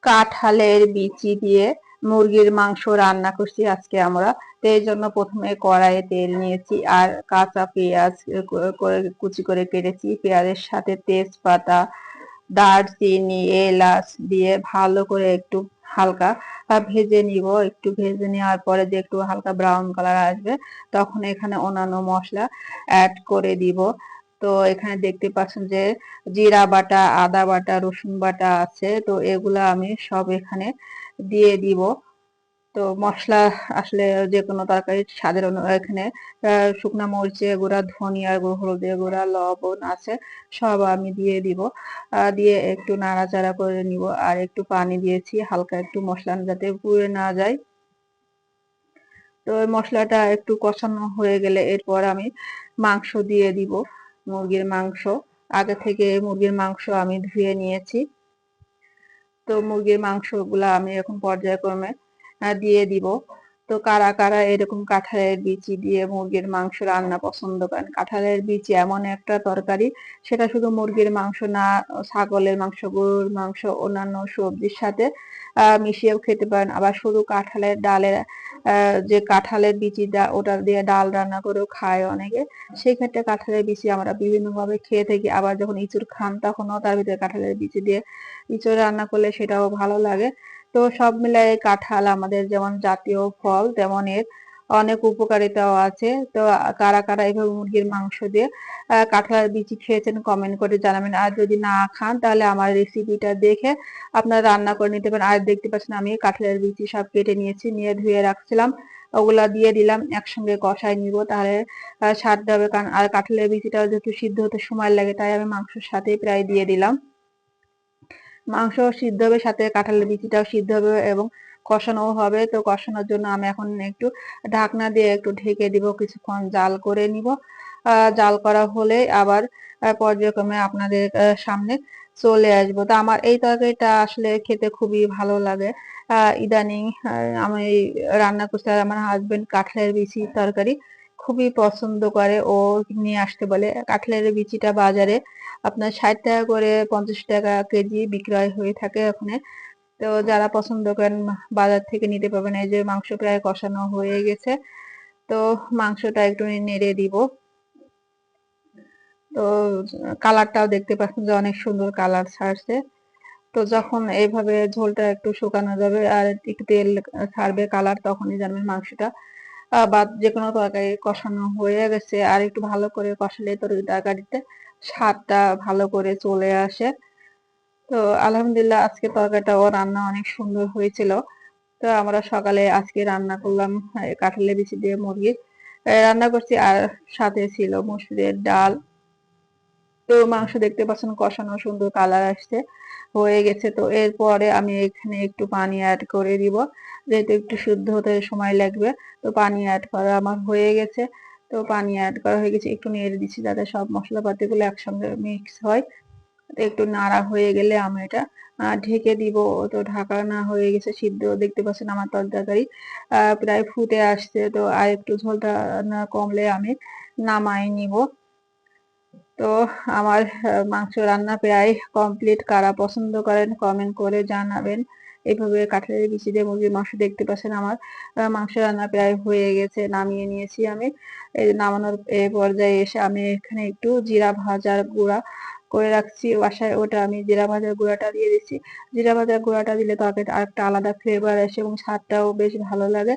কাঁঠালের বিচি দিয়ে মুরগির মাংস রান্না করছি আজকে আমরা। তো এই জন্য প্রথমে কড়াইয়ে তেল নিয়েছি আর কাঁচা পেঁয়াজ করে কুচি করে কেটেছি। পেঁয়াজের সাথে তেজপাতা, দারচিনি, এলাচ দিয়ে ভালো করে একটু হালকা ভেজে নিব। একটু ভেজে নেওয়ার পরে যে একটু হালকা ব্রাউন কালার আসবে তখন এখানে অন্যান্য মশলা অ্যাড করে দিব। তো এখানে দেখতে পাচ্ছেন যে জিরা বাটা, আদা বাটা, রসুন বাটা আছে, তো এগুলা আমি সব এখানে দিয়ে দিব। তো মশলা আসলে যে কোনো তরকারির স্বাদের এখানে শুকনা মরিচের গুঁড়া, ধনিয়ার গুঁড়ো, হলুদের গুঁড়া, লবণ আছে, সব আমি দিয়ে দিব। দিয়ে একটু নাড়াচাড়া করে নিব আর একটু পানি দিয়েছি হালকা একটু মশলা যাতে পুড়ে না যায়। তো ওই মশলাটা একটু কষানো হয়ে গেলে এরপর আমি মাংস দিয়ে দিব, মুরগির মাংস। আগে থেকে মুরগির মাংস আমি ধুয়ে নিয়েছি। তো মুরগির মাংসগুলা আমি এখন পর্যায়ক্রমে দিয়ে দিব। তো কারা কারা এরকম কাঁঠালের বিচি দিয়ে মুরগির মাংস রান্না পছন্দ করেন? কাঁঠালের বিচি এমন একটা তরকারি, সেটা শুধু মুরগির মাংস না, ছাগলের মাংস, গরুর মাংস, অন্যান্য সবজির সাথে মিশিয়েও খেতে পারেন। আবার শুধু কাঁঠালের ডালের যে কাঁঠালের বিচিটা ওটা দিয়ে ডাল রান্না করেও খায় অনেকে। সেই ক্ষেত্রে কাঁঠালের বিচি আমরা বিভিন্ন ভাবে খেয়ে থাকি। আবার যখন ইঁচুর খান তখনও তার ভিতরে কাঁঠালের বিচি দিয়ে ইঁচুর রান্না করলে সেটাও ভালো লাগে। তো সব মিলাই কাঁঠাল আমাদের যেমন জাতীয় ফল, তেমন এর অনেক উপকারিতাও আছে। তো কারা কারা এইভাবে মুরগির মাংস দিয়ে কাঁঠালের বিচি খেয়েছেন কমেন্ট করে জানাবেন। আর যদি না খান তাহলে আমার রেসিপিটা দেখে আপনারা রান্না করে নিতে পারেন। আর দেখতে পাচ্ছেন আমি কাঁঠালের বিচি সব কেটে নিয়েছি, নিয়ে ধুয়ে রাখছিলাম, ওগুলা দিয়ে দিলাম, একসঙ্গে কষাই নিব, তাহলে স্বাদটা হবে। কারণ আর কাঁঠালের বিচিটা যেহেতু সিদ্ধ হতে সময় লাগে, তাই আমি মাংসের সাথেই প্রায় দিয়ে দিলাম। মাংস সিদ্ধ হবে, সাথে কাঁঠালের বিচিটাও সিদ্ধ হবে এবং কষানো হবে। তো কষানোর জন্য আমি এখন একটু ঢাকনা দিয়ে একটু ঢেকে দিব, কিছুক্ষণ জাল করে নিব। জাল করা হলে আবার পর্যায়ক্রমে আপনাদের সামনে চলে আসবো। তো আমার এই তরকারিটা আসলে খেতে খুবই ভালো লাগে। ইদানিং আমি রান্না করতে, আর আমার হাজবেন্ড কাঁঠালের বিচি তরকারি খুবই পছন্দ করে, ও নিয়ে আসতে বলে। কাঁঠালের বিচিটা বাজারে আপনার 60 টাকা করে, 50 টাকা কেজি বিক্রয় হয়ে থাকে ওখানে। তো যারা পছন্দ করেন বাজার থেকে নিতে পারবেন। এই যে মাংস প্রায় কষানো হয়ে গেছে, তো মাংসটা একটু নেড়ে দিব। তো কালারটাও দেখতে পাচ্ছেন যে অনেক সুন্দর কালার ছাড়ছে। তো যখন এইভাবে ঝোলটা একটু শুকানো যাবে আর একটু তেল ছাড়বে কালার, তখনই জানবেন মাংসটা বা যে কোনো তরকারি কষানো হয়ে গেছে। আর একটু ভালো করে কষালে তরকারিতে স্বাদটা ভালো করে চলে আসে। তো আলহামদুলিল্লাহ আজকে তরকারিটাও রান্না অনেক সুন্দর হয়েছিল। তো আমরা সকালে আজকে রান্না করলাম কাঁঠালের বিচি দিয়ে মুরগি রান্না করছি, আর সাথে ছিল মসুরের ডাল। তো মাংস দেখতে পাচ্ছেন কষানো সুন্দর কালার আসছে, হয়ে গেছে। তো এরপরে আমি এখানে একটু পানি অ্যাড করে দিব, যেহেতু একটু শুদ্ধ হতে সময় লাগবে। তো পানি অ্যাড করা আমার হয়ে গেছে। তো পানি অ্যাড করা হয়ে গেছে, একটু নেড়ে দিচ্ছি যাতে সব মশলাপাতিগুলো একসঙ্গে মিক্স হয়। একটু নাড়া হয়ে গেলে আমি এটা ঢেকে দিব। তো ঢাকা না হয়ে গেছে, সিদ্ধ দেখতে পাচ্ছেন আমার তরকারি প্রায় ফুটে আসছে। তো আর একটু ঝোলটা না কমলে আমি নামাই নিব। তো আমার মাংস রান্না প্রায় কমপ্লিট। কারা পছন্দ করেন কমেন্ট করে জানাবেন। এইভাবে কাঁঠালের বিচি দিয়ে মুরগির মাংস দেখতে পাচ্ছেন আমার মাংস রান্না প্রায় হয়ে গেছে, নামিয়ে নিয়েছি আমি। এই নামানোর পর্যায়ে এসে আমি এখানে একটু জিরা ভাজার গুঁড়া করে রাখছি বাসায়, ওটা আমি জিরা ভাজার গুঁড়াটা দিয়ে দিচ্ছি। জিরা ভাজার গুঁড়াটা দিলে তরকারিটা আরেকটা আলাদা ফ্লেভার আসে এবং স্বাদটাও বেশ ভালো লাগে।